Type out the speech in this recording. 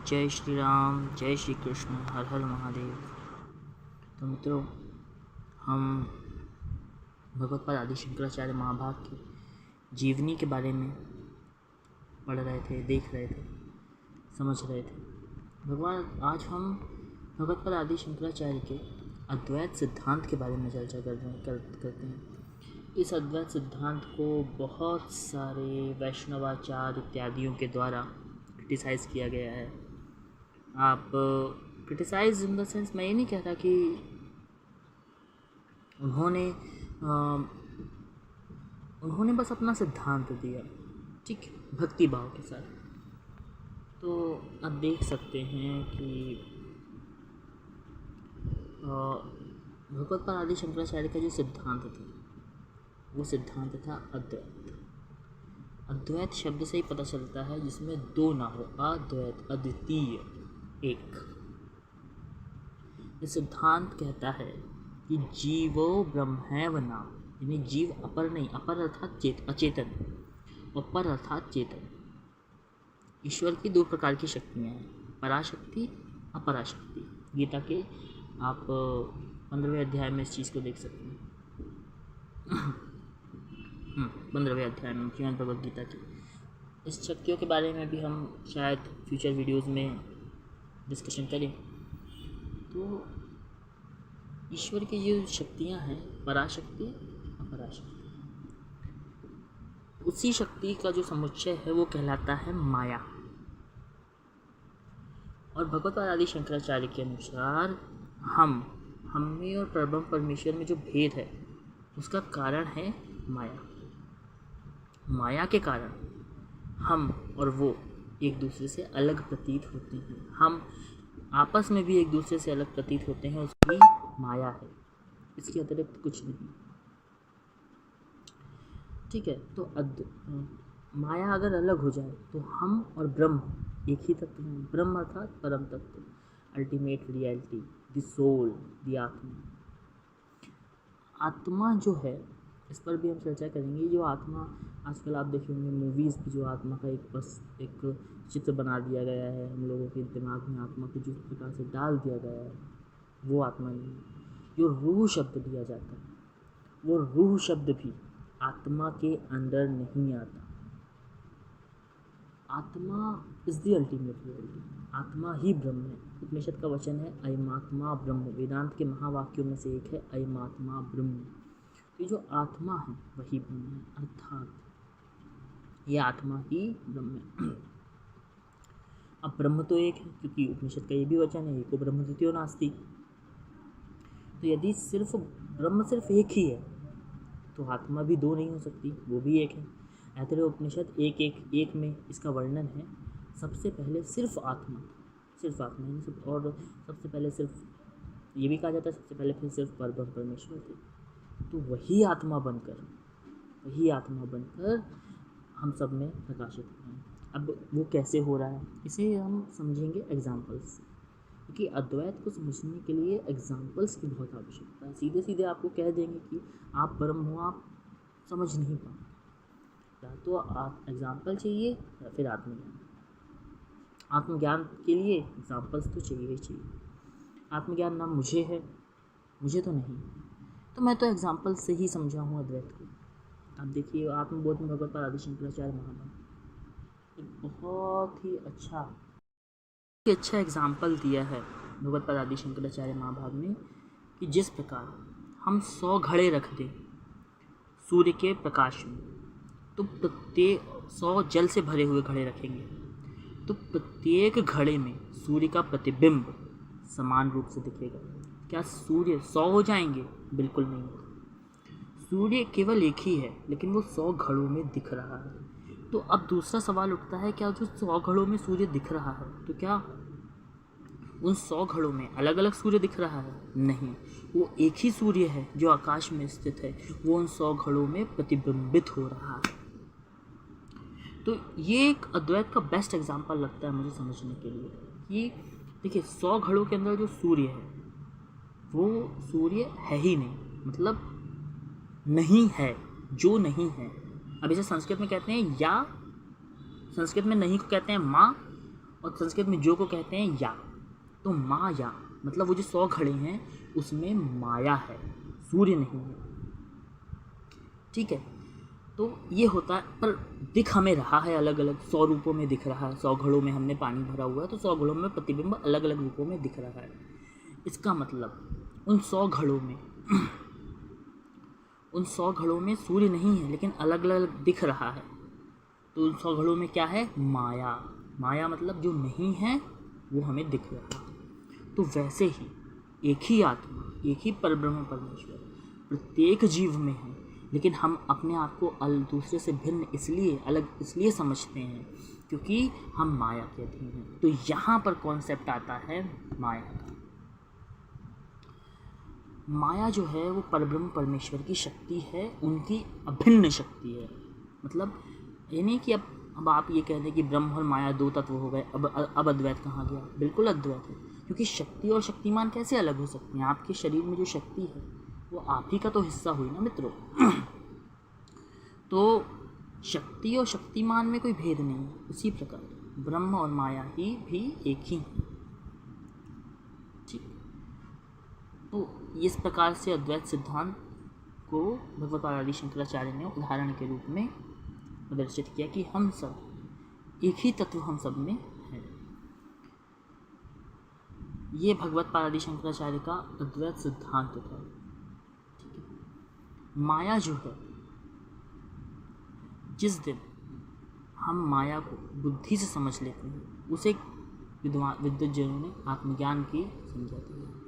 जय श्री राम, जय श्री कृष्ण, हर हर महादेव। तो मित्रों, हम भगवत्पाद आदि शंकराचार्य महाभाग की जीवनी के बारे में पढ़ रहे थे, देख रहे थे, समझ रहे थे। आज हम भगवत्पाद आदि शंकराचार्य के अद्वैत सिद्धांत के बारे में चर्चा करते हैं। इस अद्वैत सिद्धांत को बहुत सारे वैष्णवाचार्य इत्यादियों के द्वारा क्रिटिसाइज़ किया गया है। आप क्रिटिसाइज इन द सेंस, मैं ये नहीं कहता कि उन्होंने बस अपना सिद्धांत दिया, ठीक, भक्ति भाव के साथ। तो आप देख सकते हैं कि भगवत्पाद आदि शंकराचार्य का जो सिद्धांत था वो सिद्धांत था अद्वैत। अद्वैत शब्द से ही पता चलता है जिसमें दो ना हो, अद्वैत, अद्वितीय, एक। ये सिद्धांत कहता है कि जीवो ब्रह्मैव नाम, यानी जीव अपर नहीं, अपर अर्थात अचेतन, और पर अर्थात चेतन। ईश्वर की दो प्रकार की शक्तियाँ हैं, पराशक्ति, अपराशक्ति। गीता के आप 15वें अध्याय में इस चीज़ को देख सकते हैं। 15वें अध्याय में श्रीमद् भगवद गीता की इस शक्तियों के बारे में भी हम शायद फ्यूचर वीडियोस में डिस्कशन करें। तो ईश्वर की जो शक्तियाँ हैं, पराशक्ति, अपराशक्ति, उसी शक्ति का जो समुच्चय है वो कहलाता है माया। और भगवत्पाद आदि शंकराचार्य के अनुसार हम में और परब्रह्म परमेश्वर में जो भेद है उसका कारण है माया। माया के कारण हम और वो एक दूसरे से अलग प्रतीत होते हैं। हम आपस में भी एक दूसरे से अलग प्रतीत होते हैं, उसकी माया है, इसके अतिरिक्त कुछ नहीं, ठीक है। तो माया अगर अलग हो जाए तो हम और ब्रह्म एक ही तत्व हैं। ब्रह्म अर्थात परम तत्व, ultimate reality, the soul, the आत्मा। आत्मा जो है, इस पर भी हम चर्चा करेंगे। जो आत्मा, आजकल आप देखेंगे मूवीज़ की, जो आत्मा का एक चित्र बना दिया गया है, हम लोगों के दिमाग में आत्मा को जिस प्रकार से डाल दिया गया है, वो आत्मा नहीं है। जो रूह शब्द दिया जाता है, वो रूह शब्द भी आत्मा के अंदर नहीं आता। आत्मा इज़ द अल्टीमेट रियलिटी, आत्मा ही ब्रह्म है। उपनिषद का वचन है अयमात्मा ब्रह्म, वेदांत के महावाक्यों में से एक है अयमात्मा ब्रह्म। तो जो आत्मा है वही ब्रह्म है, अर्थात ये आत्मा ही ब्रह्म है। अब ब्रह्म तो एक है, क्योंकि उपनिषद का ये भी वचन है, एको ब्रह्म द्वितीयो नास्ति। तो यदि सिर्फ ब्रह्म सिर्फ एक ही है तो आत्मा भी दो नहीं हो सकती, वो भी एक है। ऐतरेय उपनिषद एक में इसका वर्णन है। सबसे पहले सिर्फ आत्मा नहीं, और सबसे पहले सिर्फ ये भी कहा जाता है सबसे पहले फिर सिर्फ परब्रह्म परमेश्वर थे। तो वही आत्मा बनकर हम सब में प्रकाशित हो रहे हैं। अब वो कैसे हो रहा है, इसे हम समझेंगे एग्जाम्पल्स से, क्योंकि अद्वैत को समझने के लिए एग्जाम्पल्स की बहुत आवश्यकता है। सीधे सीधे आपको कह देंगे कि आप ब्रह्म हो, आप समझ नहीं पाएंगे। या तो आप एग्जाम्पल चाहिए या फिर आत्मज्ञान। आत्मज्ञान के लिए एग्जाम्पल्स तो चाहिए ही चाहिए। आत्मज्ञान नाम मुझे है, मुझे तो नहीं, तो मैं तो एग्जाम्पल से ही समझा हूँ अद्वैत को। आप देखिए, आत्मबोध में भगवत्पाद आदि शंकराचार्य महाभाग एक बहुत ही अच्छा एग्जाम्पल दिया है भगवत्पाद आदि शंकराचार्य महाभाग में, कि जिस प्रकार हम 100 घड़े रख दें सूर्य के प्रकाश में, तो प्रत्येक 100 जल से भरे हुए घड़े रखेंगे, तो प्रत्येक घड़े में सूर्य का प्रतिबिंब समान रूप से दिखेगा। क्या सूर्य 100 हो जाएंगे? बिल्कुल नहीं। सूर्य केवल एक ही है, लेकिन वो 100 घड़ों में दिख रहा है। तो अब दूसरा सवाल उठता है, क्या जो 100 घड़ों में सूर्य दिख रहा है, तो क्या उन 100 घड़ों में अलग अलग सूर्य दिख रहा है? नहीं, वो एक ही सूर्य है जो आकाश में स्थित है, वो उन 100 घड़ों में प्रतिबिंबित हो रहा है। तो ये एक अद्वैत का बेस्ट एग्जाम्पल लगता है मुझे समझने के लिए, कि देखिए 100 घड़ों के अंदर जो सूर्य है वो सूर्य है ही नहीं, मतलब नहीं है, जो नहीं है। अब इसे संस्कृत में कहते हैं, या संस्कृत में नहीं को कहते हैं माँ, और संस्कृत में जो को कहते हैं या। तो माया मतलब वो जो 100 घड़े हैं उसमें माया है, सूर्य नहीं है। ठीक है, तो ये होता है, पर दिख हमें रहा है अलग अलग, 100 रूपों में दिख रहा है। 100 घड़ों में हमने पानी भरा हुआ है तो 100 घड़ों में प्रतिबिंब अलग अलग रूपों में दिख रहा है। इसका मतलब उन 100 घड़ों में उन 100 घड़ों में सूर्य नहीं है लेकिन अलग अलग दिख रहा है। तो उन 100 घड़ों में क्या है? माया। माया मतलब जो नहीं है वो हमें दिख रहा है। तो वैसे ही एक ही आत्मा, एक ही परब्रह्म परमेश्वर प्रत्येक जीव में है, लेकिन हम अपने आप को दूसरे से भिन्न इसलिए, अलग इसलिए समझते हैं क्योंकि हम माया के अधीन हैं। तो यहाँ पर कॉन्सेप्ट आता है माया का। माया जो है वो परब्रह्म परमेश्वर की शक्ति है, उनकी अभिन्न शक्ति है। मतलब ये नहीं कि अब आप ये कह दें कि ब्रह्म और माया 2 तत्व हो गए, अब अद्वैत कहाँ गया। बिल्कुल अद्वैत है, क्योंकि शक्ति और शक्तिमान कैसे अलग हो सकते हैं? आपके शरीर में जो शक्ति है वो आप ही का तो हिस्सा हुई ना मित्रों। तो शक्ति और शक्तिमान में कोई भेद नहीं है। उसी प्रकार ब्रह्म और माया ही भी एक ही हैं। ठीक, तो इस प्रकार से अद्वैत सिद्धांत को भगवत आदि शंकराचार्य ने उदाहरण के रूप में प्रदर्शित किया कि हम सब एक ही तत्व हम सब में है। ये भगवत आदि शंकराचार्य का अद्वैत सिद्धांत था। ठीक है, माया जो है, जिस दिन हम माया को बुद्धि से समझ लेते हैं उसे विद्वत जनों ने आत्मज्ञान की संज्ञा दी है।